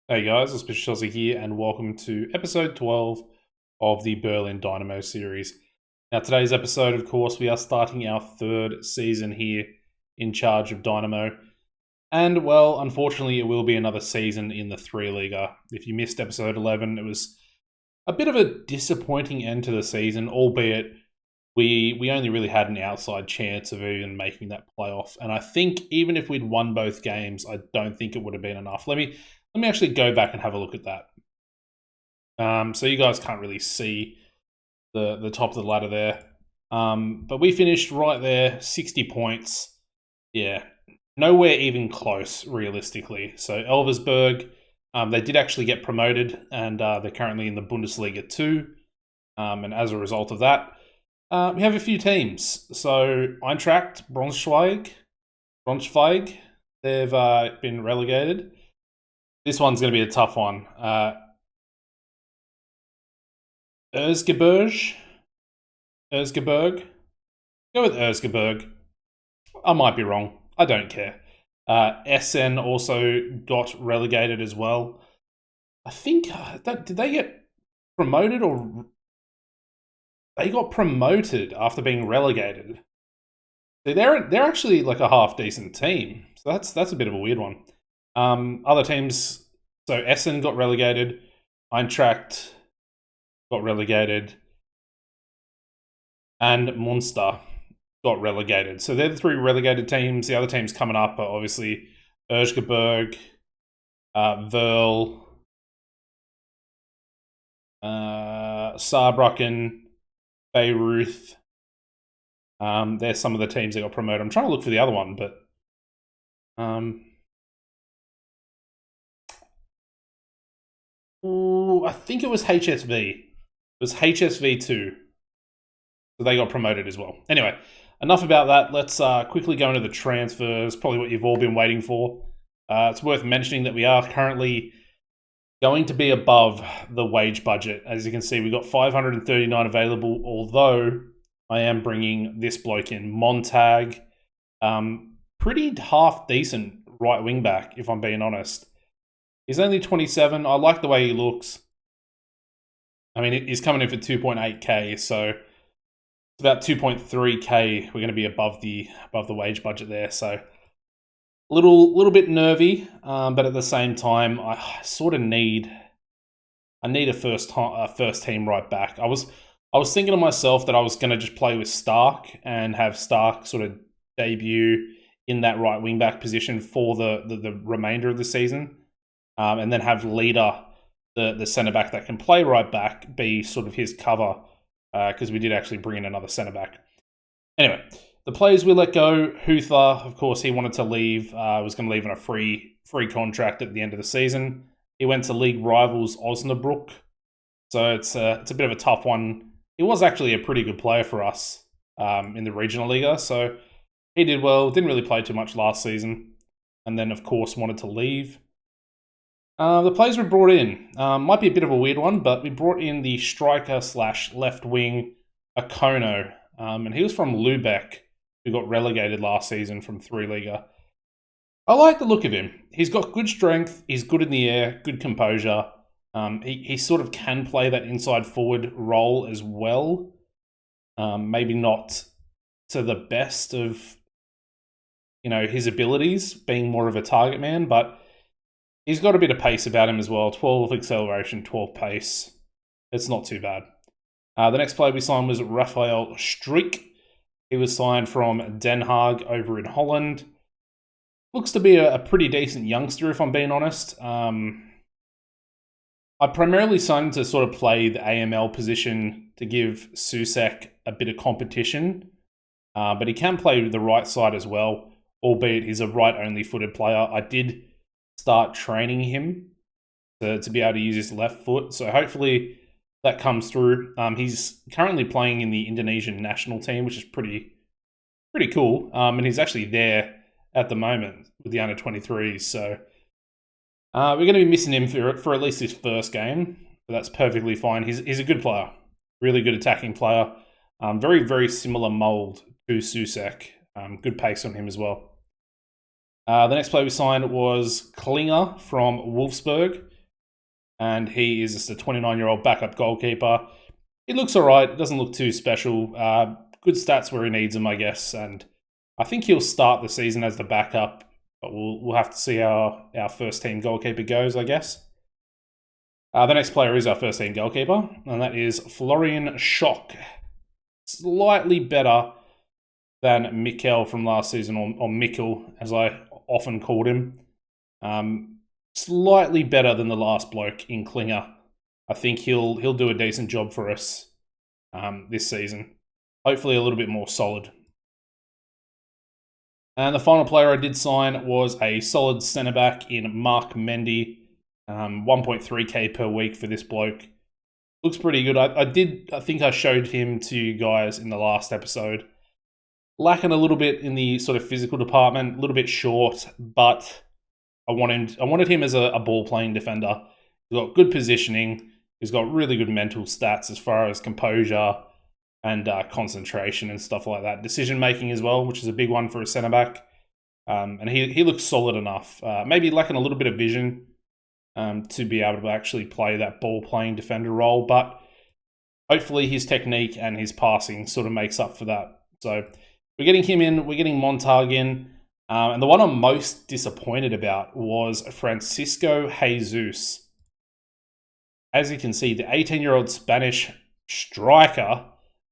Hey guys, it's Mr. Chelsea here, and welcome to episode 12 of the Berlin Dynamo series. Now, today's episode, of course, we are starting our third season here in charge of Dynamo. And, well, unfortunately, it will be another season in the 3-leaguer. If you missed episode 11, it was a bit of a disappointing end to the season, albeit we only really had an outside chance of even making that playoff. And I think even if we'd won both games, I don't think it would have been enough. Let me actually go back and have a look at that. So you guys can't really see the top of the ladder there. But we finished right there, 60 points. Yeah, nowhere even close, realistically. So Elversberg, they did actually get promoted, and they're currently in the Bundesliga 2. And as a result of that, we have a few teams. So Eintracht, Braunschweig, they've been relegated. This one's going to be a tough one. Erzgebirge? Go with Erzgebirge. I might be wrong. I don't care. Essen also got relegated as well. I think, did they get promoted or... They got promoted after being relegated. They're actually like a half-decent team. So that's a bit of a weird one. Other teams, so Essen got relegated, Eintracht got relegated, and Munster got relegated. So they're the three relegated teams. The other teams coming up are obviously Erzgebirge, Verl, Saarbrücken, Bayreuth. There's some of the teams that got promoted. I'm trying to look for the other one, but... I think it was HSV. It was HSV2. So they got promoted as well. Anyway, enough about that. Let's quickly go into the transfers, probably what you've all been waiting for. It's worth mentioning that we are currently going to be above the wage budget. As you can see, we've got 539 available, although I am bringing this bloke in, Montag. Pretty half-decent right wing-back, if I'm being honest. He's only 27. I like the way he looks. I mean, he's coming in for 2.8k, so it's about 2.3k. We're going to be above the wage budget there, so a little bit nervy, but at the same time, I sort of need a first team right back. I was thinking to myself that I was going to just play with Stark and have Stark sort of debut in that right wing back position for the remainder of the season. And then have Leader, the centre-back that can play right back, be sort of his cover, because we did actually bring in another centre-back. Anyway, the players we let go, Huther, of course, he wanted to leave, was going to leave on a free contract at the end of the season. He went to league rivals Osnabrück, so it's a bit of a tough one. He was actually a pretty good player for us in the regional Liga, so he did well, didn't really play too much last season, and then, of course, wanted to leave. The players we brought in might be a bit of a weird one, but we brought in the striker/left wing Akono, and he was from Lübeck, who got relegated last season from 3-leaguer. I like the look of him. He's got good strength, he's good in the air, good composure. He sort of can play that inside forward role as well. Maybe not to the best of his abilities, being more of a target man, but he's got a bit of pace about him as well. 12 acceleration, 12 pace. It's not too bad. The next player we signed was Raphael Streek. He was signed from Den Haag over in Holland. Looks to be a pretty decent youngster, if I'm being honest. I primarily signed him to sort of play the AML position to give Susek a bit of competition. But he can play the right side as well, albeit he's a right-only footed player. I did start training him to be able to use his left foot. So hopefully that comes through. He's currently playing in the Indonesian national team, which is pretty cool. And he's actually there at the moment with the under-23s. So we're going to be missing him for at least his first game. But that's perfectly fine. He's a good player. Really good attacking player. Very, very similar mould to Susek. Good pace on him as well. The next player we signed was Klinger from Wolfsburg. and he is just a 29-year-old backup goalkeeper. He looks all right. It doesn't look too special. Good stats where he needs them, I guess, and I think he'll start the season as the backup, but we'll have to see how our first-team goalkeeper goes, I guess. The next player is our first-team goalkeeper, and that is Florian Schock. Slightly better than Mikel from last season, or Mikkel, as I often called him. Slightly better than the last bloke in Klinger. I think he'll do a decent job for us this season. Hopefully a little bit more solid. And the final player I did sign was a solid centre-back in Mark Mendy. 1.3k per week for this bloke. Looks pretty good. I think I showed him to you guys in the last episode. Lacking a little bit in the sort of physical department, a little bit short, but I wanted him as a ball-playing defender. He's got good positioning. He's got really good mental stats as far as composure and concentration and stuff like that. Decision-making as well, which is a big one for a centre-back. And he looks solid enough. Maybe lacking a little bit of vision to be able to actually play that ball-playing defender role, but hopefully his technique and his passing sort of makes up for that. So we're getting him in, we're getting Montag in, and the one I'm most disappointed about was Francisco Jesus. As you can see, the 18-year-old Spanish striker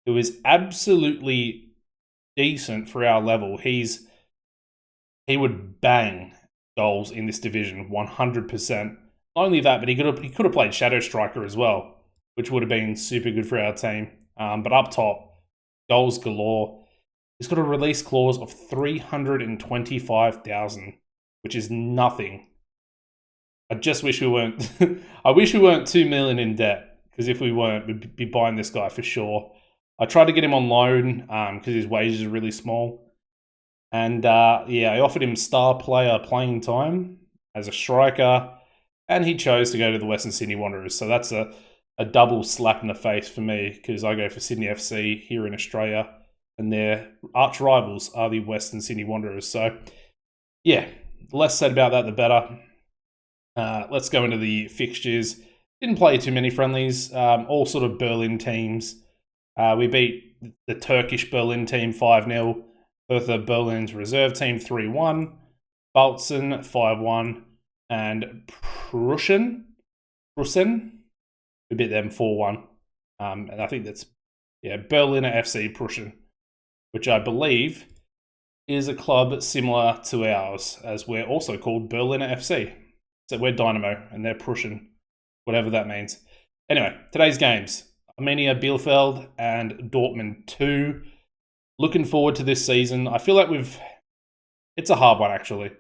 who is absolutely decent for our level. He would bang goals in this division, 100%. Not only that, but he could have played Shadow Striker as well, which would have been super good for our team. But up top, goals galore. He's got a release clause of 325,000, which is nothing. I just wish we weren't. I wish we weren't 2 million in debt, because if we weren't, we'd be buying this guy for sure. I tried to get him on loan because his wages are really small, and I offered him star player playing time as a striker, and he chose to go to the Western Sydney Wanderers. So that's a double slap in the face for me, because I go for Sydney FC here in Australia, and their arch rivals are the Western Sydney Wanderers. So, yeah, the less said about that, the better. Let's go into the fixtures. Didn't play too many friendlies, all sort of Berlin teams. We beat the Turkish Berlin team 5-0, Hertha Berlin's reserve team 3-1, Balzen 5-1, and Prussen, we beat them 4-1. And I think that's, Berliner FC Prussen, which I believe is a club similar to ours, as we're also called Berliner FC. So we're Dynamo, and they're Prussen, whatever that means. Anyway, today's games. Arminia Bielefeld and Dortmund 2. Looking forward to this season. I feel like it's a hard one, actually.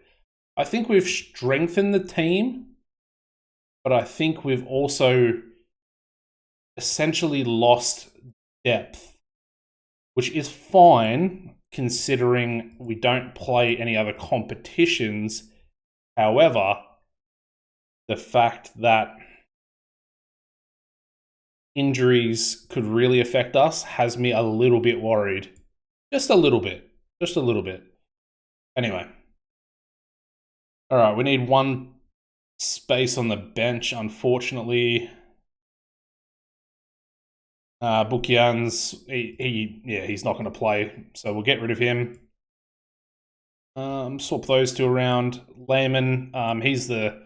I think we've strengthened the team, but I think we've also essentially lost depth, which is fine considering we don't play any other competitions. However, the fact that injuries could really affect us has me a little bit worried. Just a little bit. Anyway. All right, we need one space on the bench, unfortunately. Bukian's, he's not going to play, so we'll get rid of him. Swap those two around. Lehmann, he's the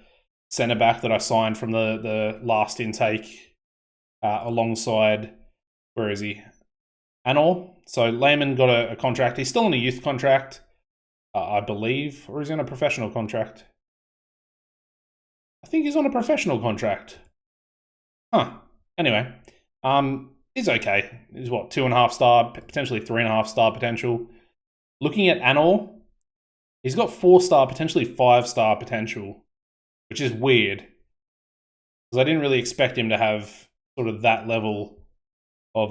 centre-back that I signed from the last intake alongside, where is he? Anor. So Lehmann got a contract. He's still on a youth contract, I believe, or is he on a professional contract? I think he's on a professional contract. Anyway, he's okay. He's 2.5 star, potentially 3.5 star potential. Looking at Anor, he's got 4 star, potentially 5 star potential, which is weird, because I didn't really expect him to have sort of that level of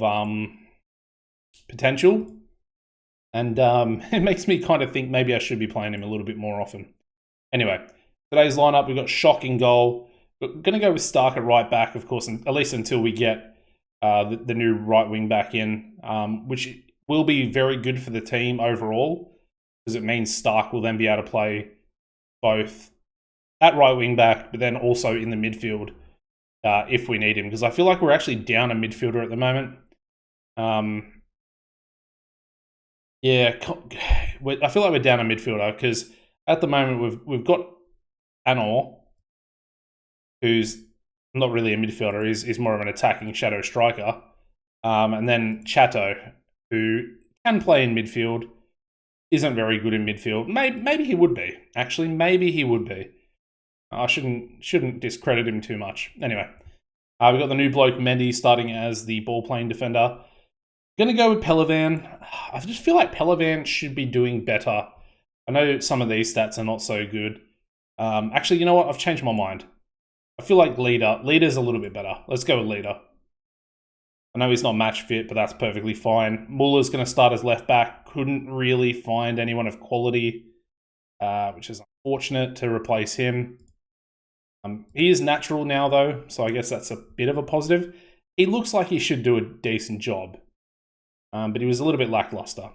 potential, and it makes me kind of think maybe I should be playing him a little bit more often. Anyway, today's lineup, we've got Schock in goal. We're going to go with Stark at right back, of course, at least until we get the new right wing back in, which will be very good for the team overall, because it means Stark will then be able to play both at right wing back, but then also in the midfield, if we need him, because I feel like we're actually down a midfielder at the moment. Yeah, I feel like we're down a midfielder because at the moment we've got Anor, who's not really a midfielder. He's more of an attacking shadow striker. And then Chato, who can play in midfield, isn't very good in midfield. Maybe he would be. Actually, maybe he would be. I shouldn't discredit him too much. Anyway, we've got the new bloke Mendy starting as the ball-playing defender. Gonna go with Pelivan. I just feel like Pelivan should be doing better. I know some of these stats are not so good. Actually, you know what? I've changed my mind. I feel like Leader's a little bit better. Let's go with Leader. I know he's not match fit, but that's perfectly fine. Muller's going to start as left back. Couldn't really find anyone of quality, which is unfortunate to replace him. He is natural now, though, so I guess that's a bit of a positive. He looks like he should do a decent job, but he was a little bit lackluster.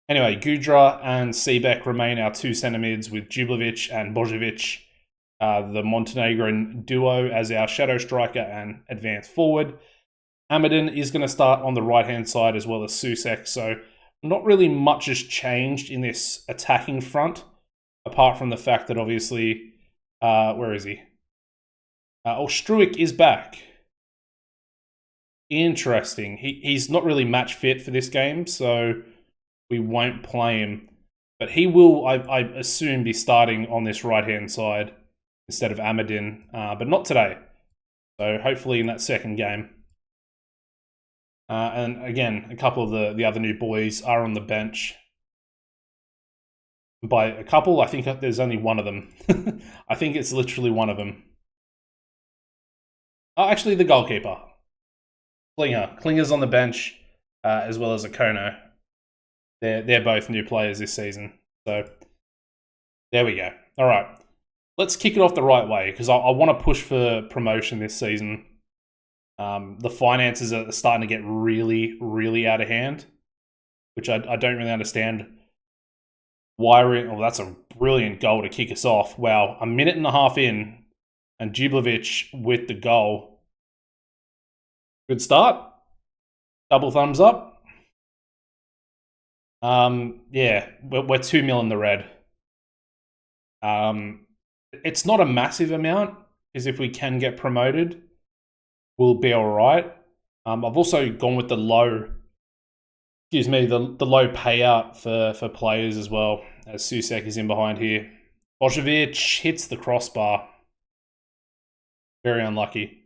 Anyway, Gudra and Seebeck remain our two centre mids with Jublovic and Bojovic, the Montenegrin duo, as our shadow striker and advanced forward. Amadin is going to start on the right-hand side as well as Susek, so not really much has changed in this attacking front, apart from the fact that obviously, where is he? Struick is back. Interesting. He's not really match fit for this game, so we won't play him. But he will, I assume, be starting on this right-hand side instead of Amadin, but not today. So hopefully in that second game. And again, a couple of the other new boys are on the bench. By a couple, I think there's only one of them. I think it's literally one of them. Oh, actually, the goalkeeper. Klinger's on the bench, as well as Akono. They're both new players this season. So, there we go. All right. Let's kick it off the right way, because I want to push for promotion this season. The finances are starting to get really, really out of hand, which I don't really understand. That's a brilliant goal to kick us off. Wow, a minute and a half in, and Jublovic with the goal. Good start. Double thumbs up. Yeah, we're 2 mil in the red. It's not a massive amount, because if we can get promoted, we'll be all right. I've also gone with the low payout for players as well, as Susek is in behind here. Bojovic hits the crossbar. Very unlucky.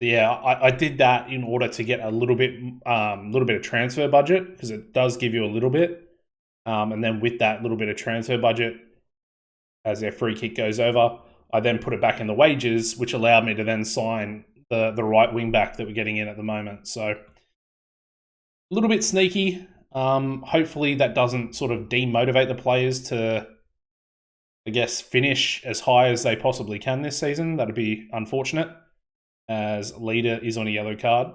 Yeah, I did that in order to get a little bit of transfer budget, because it does give you a little bit. And then with that little bit of transfer budget, as their free kick goes over, I then put it back in the wages, which allowed me to then sign the right wing back that we're getting in at the moment. So a little bit sneaky. Hopefully that doesn't sort of demotivate the players to, I guess, finish as high as they possibly can this season. That'd be unfortunate, as Leader is on a yellow card.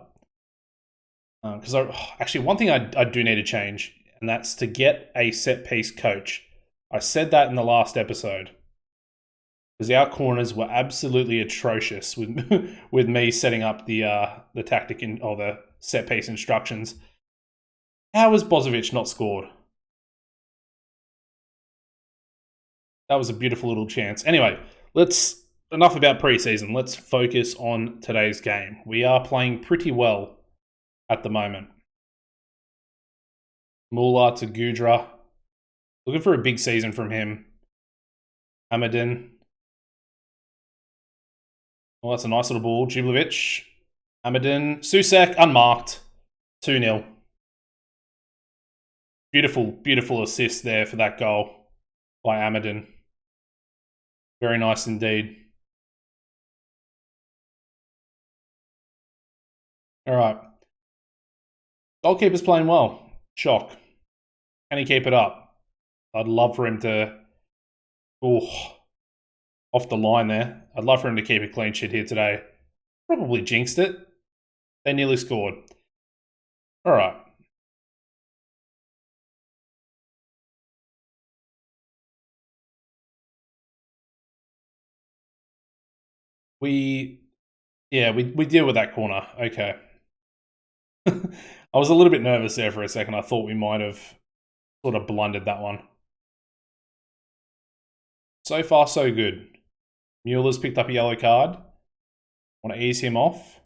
Because actually, one thing I do need to change, and that's to get a set-piece coach. I said that in the last episode, because our corners were absolutely atrocious with with me setting up the tactic or the set-piece instructions. How has Bozovic not scored? That was a beautiful little chance. Anyway, enough about preseason. Let's focus on today's game. We are playing pretty well at the moment. Muller to Gudra. Looking for a big season from him. Amadin. Well, that's a nice little ball. Jublovic. Amadin. Susek, unmarked. 2-0. Beautiful, beautiful assist there for that goal by Amadin. Very nice indeed. All right. Goalkeeper's playing well. Shock. Can he keep it up? I'd love for him to... off the line there. I'd love for him to keep a clean sheet here today. Probably jinxed it. They nearly scored. All right. we deal with that corner. Okay. I was a little bit nervous there for a second. I thought we might have sort of blundered that one. So far, so good. Mueller's picked up a yellow card. Want to ease him off.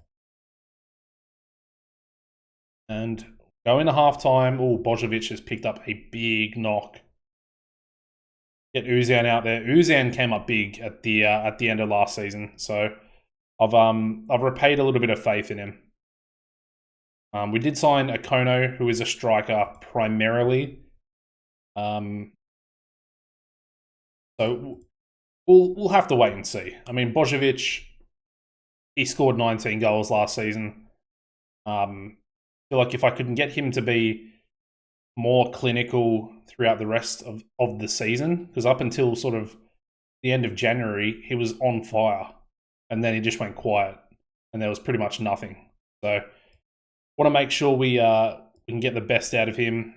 And go into halftime. Oh, Bojovic has picked up a big knock. Get Uzan out there. Uzan came up big at the end of last season, so I've repaid a little bit of faith in him. We did sign Akono, who is a striker primarily. So we'll have to wait and see. I mean, Bojovic, he scored 19 goals last season. I feel like if I could get him to be more clinical throughout the rest of the season, because up until sort of the end of January, he was on fire, and then he just went quiet, and there was pretty much nothing. So want to make sure we can get the best out of him.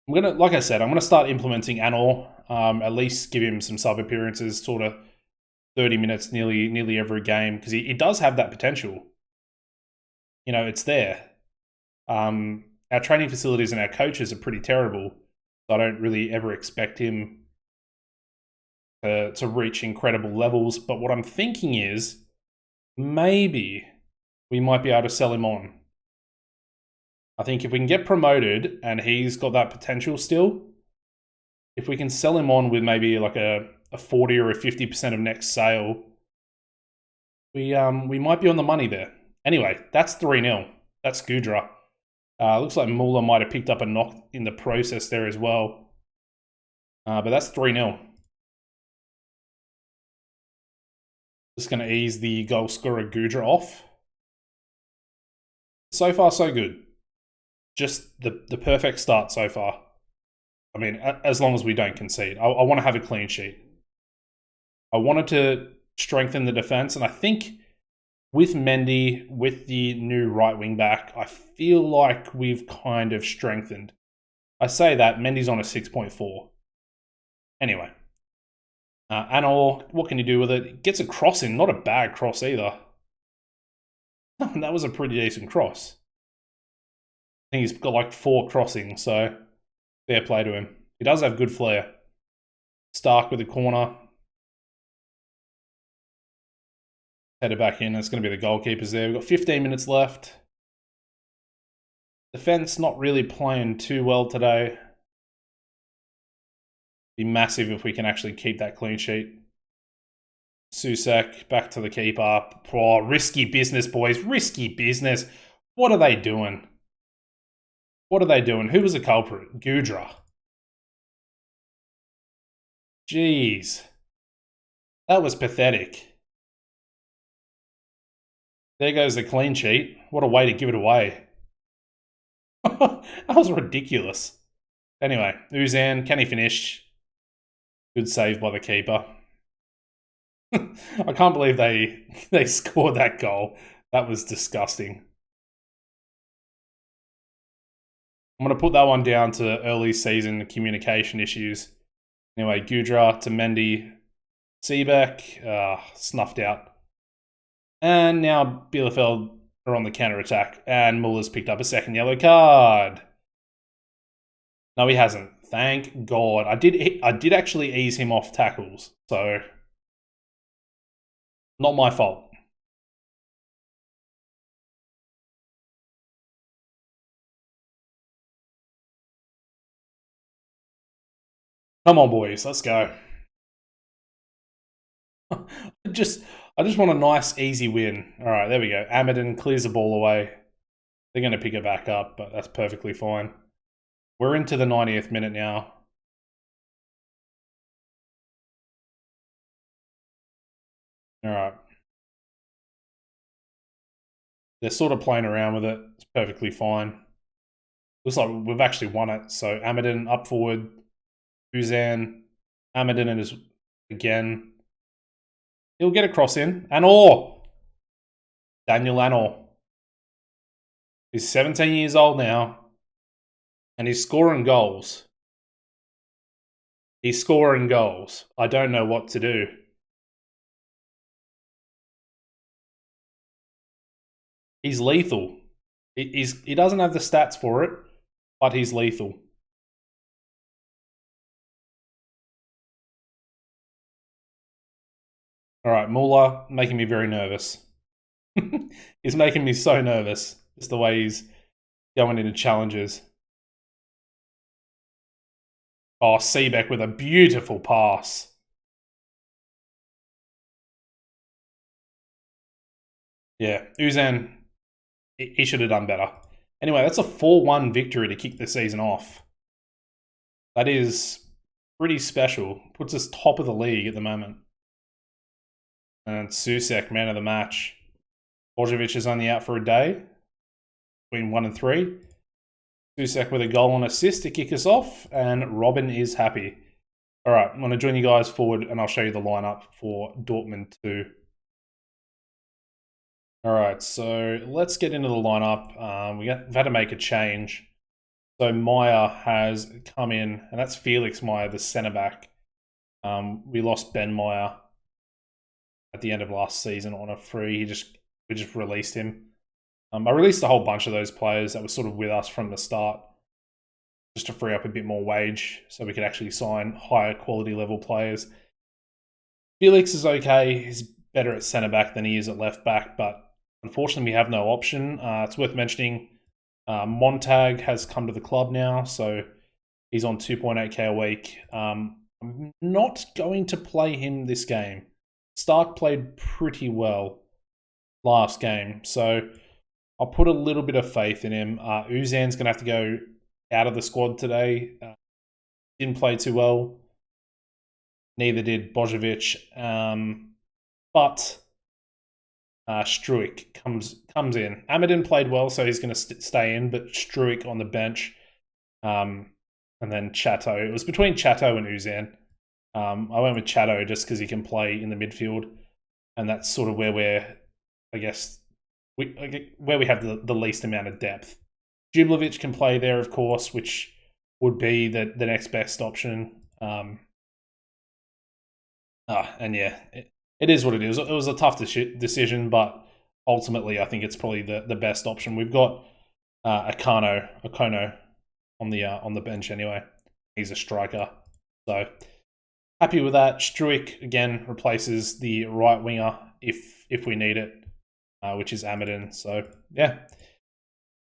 Like I said, I'm gonna start implementing Anor. At least give him some sub appearances, sort of 30 minutes nearly every game, because he does have that potential. You know, it's there. Our training facilities and our coaches are pretty terrible, so I don't really ever expect him to reach incredible levels. But what I'm thinking is maybe we might be able to sell him on. I think if we can get promoted and he's got that potential still, if we can sell him on with maybe like a 40 or a 50% of next sale, we might be on the money there. Anyway, that's 3-0. That's Gudra. Looks like Muller might have picked up a knock in the process there as well. But that's 3-0. Just going to ease the goal scorer Gudra off. So far, so good. Just the perfect start so far. I mean, as long as we don't concede. I want to have a clean sheet. I wanted to strengthen the defense, and I think with Mendy, with the new right wing back, I feel like we've kind of strengthened. I say that, Mendy's on a 6.4. Anyway. Anor, what can you do with it? It gets a cross in, not a bad cross either. That was a pretty decent cross. I think he's got like 4 crossings, so fair play to him. He does have good flair. Stark with the corner. Head it back in. It's going to be the goalkeepers there. We've got 15 minutes left. Defense not really playing too well today. Be massive if we can actually keep that clean sheet. Susek back to the keeper. Oh, risky business, boys. Risky business. What are they doing? What are they doing? Who was the culprit? Gudra. Jeez. That was pathetic. There goes the clean sheet. What a way to give it away. That was ridiculous. Anyway, Uzan, can he finish? Good save by the keeper. I can't believe they scored that goal. That was disgusting. I'm going to put that one down to early season communication issues. Anyway, Gudra to Mendy. Seebeck, snuffed out. And now Bielefeld are on the counter-attack, and Muller's picked up a second yellow card. No, he hasn't. Thank God. I did actually ease him off tackles, so not my fault. Come on, boys, let's go. I just want a nice, easy win. All right, there we go. Amadon clears the ball away. They're going to pick it back up, but that's perfectly fine. We're into the 90th minute now. All right. They're sort of playing around with it. It's perfectly fine. Looks like we've actually won it. So Amadon up forward. Uzan. Amadon and his again. He'll get a cross in. Anor! Daniel Anor. He's 17 years old now. And he's scoring goals. He's scoring goals. I don't know what to do. He's lethal. He doesn't have the stats for it, but he's lethal. All right, Muller making me very nervous. He's making me so nervous. Just the way he's going into challenges. Oh, Seebeck with a beautiful pass. Yeah, Uzan, he should have done better. Anyway, that's a 4-1 victory to kick the season off. That is pretty special. Puts us top of the league at the moment. And Susek, man of the match. Božović is only out for a day, between 1 and 3. Susek with a goal and assist to kick us off, and Robin is happy. All right, I'm going to join you guys forward, and I'll show you the lineup for Dortmund 2. All right, so let's get into the lineup. We've had to make a change. So Meyer has come in, and that's Felix Meyer, the centre back. We lost Ben Meyer at the end of last season on a free. We just released him. I released a whole bunch of those players that were sort of with us from the start, just to free up a bit more wage, so we could actually sign higher quality level players. Felix is okay. He's better at centre back than he is at left back, but unfortunately we have no option. It's worth mentioning Montag has come to the club now, so he's on 2.8k a week. I'm not going to play him this game. Stark played pretty well last game, so I'll put a little bit of faith in him. Uzan's going to have to go out of the squad today. Didn't play too well. Neither did Božović. But Struik comes in. Amadin played well, so he's going to stay in, but Struik on the bench. And then Chateau. It was between Chateau and Uzan. I went with Chateau just because he can play in the midfield. And that's sort of where we're, I guess, where we have the least amount of depth. Jublovic can play there, of course, which would be the next best option. And yeah, it is what it is. It was a tough decision, but ultimately I think it's probably the best option. We've got Okono on the bench anyway. He's a striker. So happy with that. Struik, again, replaces the right winger if we need it. Which is Amadin. So, yeah.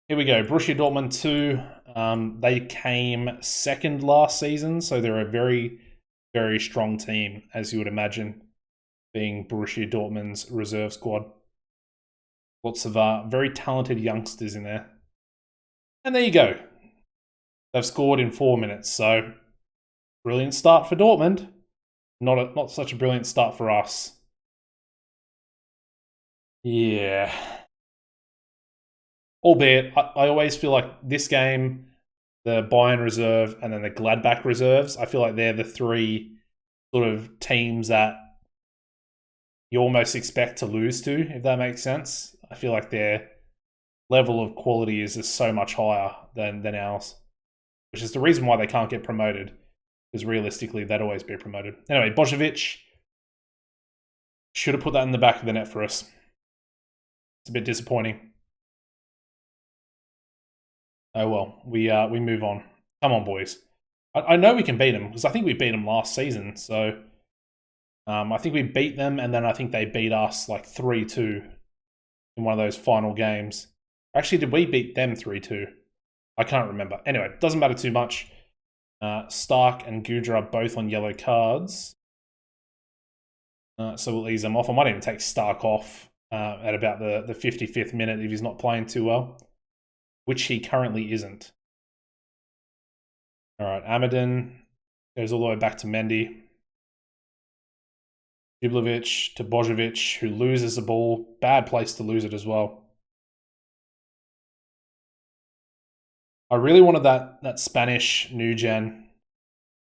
Here we go. Borussia Dortmund 2. They came second last season, so they're a very, very strong team, as you would imagine, being Borussia Dortmund's reserve squad. Lots of very talented youngsters in there. And there you go. They've scored in 4 minutes, so brilliant start for Dortmund. Not such a brilliant start for us. Yeah. Albeit, I always feel like this game, the Bayern reserve, and then the Gladbach reserves, I feel like they're the three sort of teams that you almost expect to lose to, if that makes sense. I feel like their level of quality is just so much higher than ours, which is the reason why they can't get promoted, because realistically, they'd always be promoted. Anyway, Božović should have put that in the back of the net for us. It's a bit disappointing. Oh well, we move on. Come on, boys. I know we can beat them, because I think we beat them last season. So I think we beat them, and then I think they beat us like 3-2 in one of those final games. Actually, did we beat them 3-2? I can't remember. Anyway, doesn't matter too much. Stark and Gudra are both on yellow cards. So we'll ease them off. I might even take Stark off at about the 55th minute if he's not playing too well, which he currently isn't. All right, Amadin goes all the way back to Mendy. Jublovic to Božović, who loses the ball. Bad place to lose it as well. I really wanted that Spanish new gen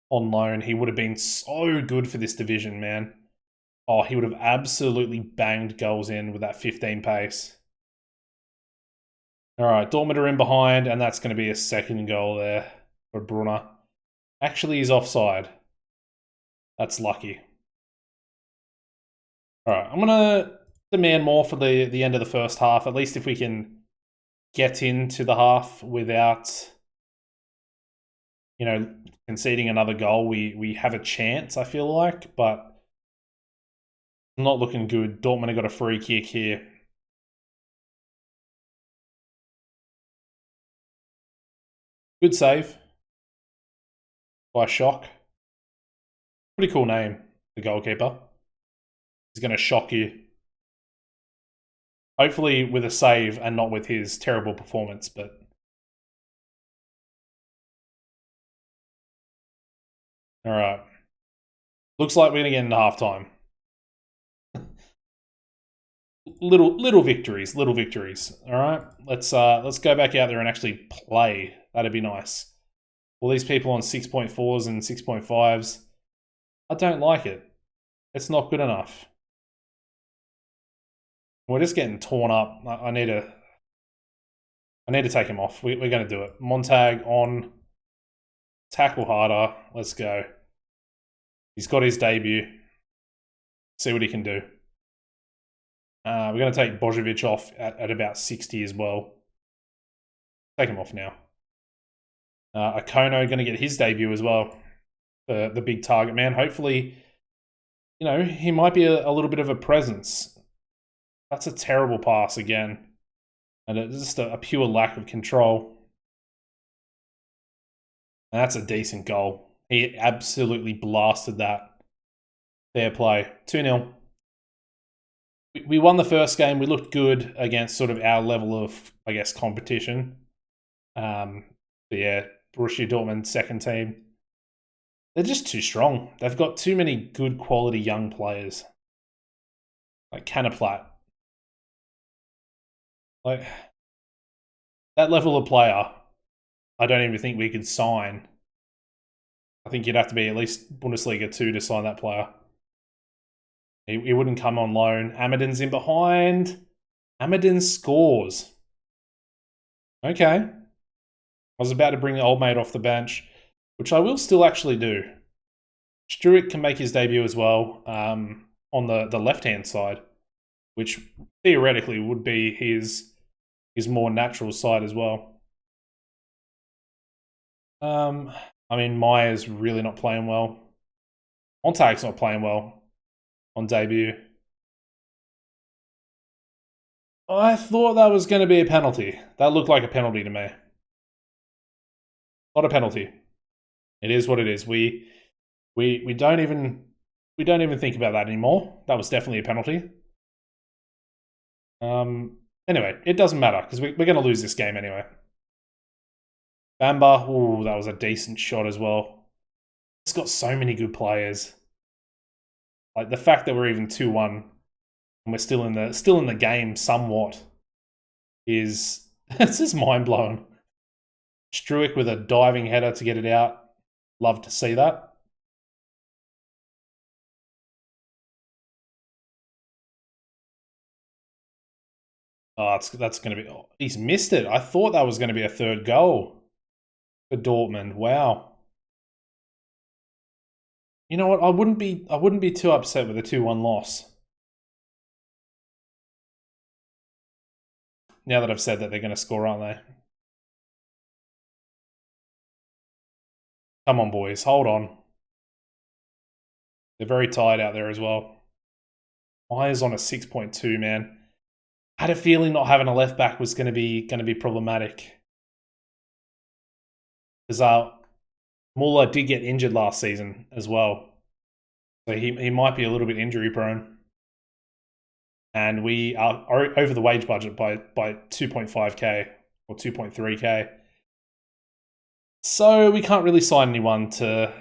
on loan. He would have been so good for this division, man. Oh, he would have absolutely banged goals in with that 15 pace. All right, Dortmund are in behind, and that's going to be a second goal there for Brunner. Actually, he's offside. That's lucky. All right, I'm going to demand more for the end of the first half. At least if we can get into the half without, conceding another goal, we have a chance, I feel like, but not looking good. Dortmund have got a free kick here. Good save by Shock. Pretty cool name, the goalkeeper. He's going to shock you. Hopefully with a save and not with his terrible performance, but... Alright. Looks like we're going to get into halftime. Little victories. Alright, let's go back out there and actually play. That'd be nice. All these people on 6.4s and 6.5s. I don't like it. It's not good enough. We're just getting torn up. I need to take him off. We're going to do it. Montag on. Tackle harder. Let's go. He's got his debut. See what he can do. We're going to take Bojovic off at about 60 as well. Take him off now. Akono going to get his debut as well. The big target man. Hopefully, he might be a little bit of a presence. That's a terrible pass again. And it's just a pure lack of control. And that's a decent goal. He absolutely blasted that. Fair play. 2-0. We won the first game. We looked good against sort of our level of, I guess, competition. But yeah, Borussia Dortmund, second team. They're just too strong. They've got too many good quality young players. Like Canaplat. Like, that level of player, I don't even think we could sign. I think you'd have to be at least Bundesliga 2 to sign that player. He wouldn't come on loan. Amadin's in behind. Amadin scores. Okay. I was about to bring the old mate off the bench, which I will still actually do. Struik can make his debut as well on the left-hand side, which theoretically would be his more natural side as well. I mean, Maya's really not playing well. Montag's not playing well on debut. I thought that was going to be a penalty. That looked like a penalty to me. Not a penalty. It is what it is. We don't even think about that anymore. That was definitely a penalty. Anyway, it doesn't matter because we're going to lose this game anyway. Bamba, ooh, that was a decent shot as well. It's got so many good players. Like the fact that we're even 2-1 and we're still in the game somewhat is it's just mind blowing. Struik with a diving header to get it out. Love to see that. Oh, that's going to be... Oh, he's missed it. I thought that was going to be a third goal for Dortmund. Wow. You know what? I wouldn't be too upset with a 2-1 loss. Now that I've said that they're going to score, aren't they? Come on, boys. Hold on. They're very tired out there as well. Myers on a 6.2, man. I had a feeling not having a left back was going to be problematic. Because Muller did get injured last season as well. So he might be a little bit injury prone. And we are over the wage budget by 2.5k or 2.3k. So we can't really sign anyone to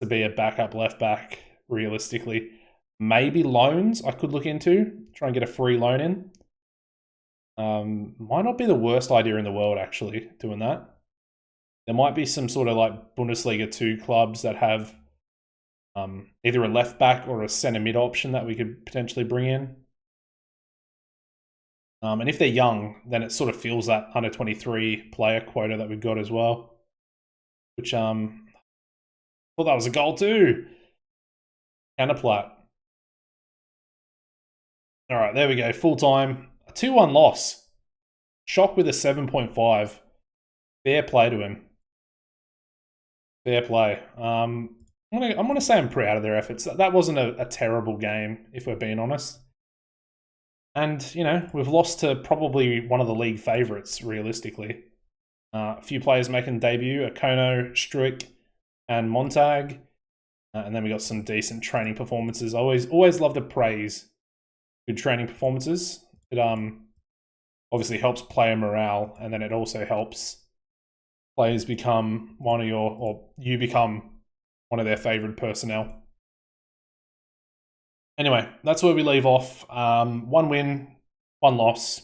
be a backup left back, realistically. Maybe loans I could look into. Try and get a free loan in. Might not be the worst idea in the world, actually, doing that. There might be some sort of like Bundesliga 2 clubs that have either a left back or a centre mid option that we could potentially bring in. And if they're young, then it sort of fills that under 23 player quota that we've got as well. Which thought that was a goal too. Canaplat. All right, there we go. Full time. A 2-1 loss. Shock with a 7.5. Fair play to him. Fair play. I'm gonna say I'm proud of their efforts. That wasn't a terrible game, if we're being honest. And, you know, we've lost to probably one of the league favourites, realistically. A few players making debut, Akono, Struik, and Montag. And then we got some decent training performances. Always love to praise good training performances. It obviously helps player morale, and then it also helps players become you become one of their favourite personnel. Anyway, that's where we leave off. 1 win, 1 loss.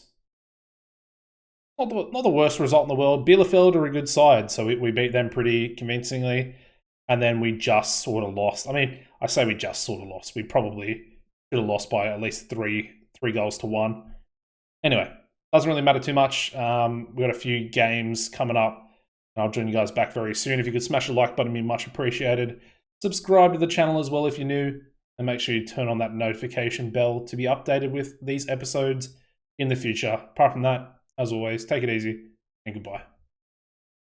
Not the worst result in the world. Bielefeld are a good side, so we beat them pretty convincingly. And then we just sort of lost. I mean, I say we just sort of lost. We probably should have lost by at least three goals to 1. Anyway, doesn't really matter too much. We've got a few games coming up. And I'll join you guys back very soon. If you could smash the like button, it'd be much appreciated. Subscribe to the channel as well if you're new. And make sure you turn on that notification bell to be updated with these episodes in the future. Apart from that, as always, take it easy and goodbye.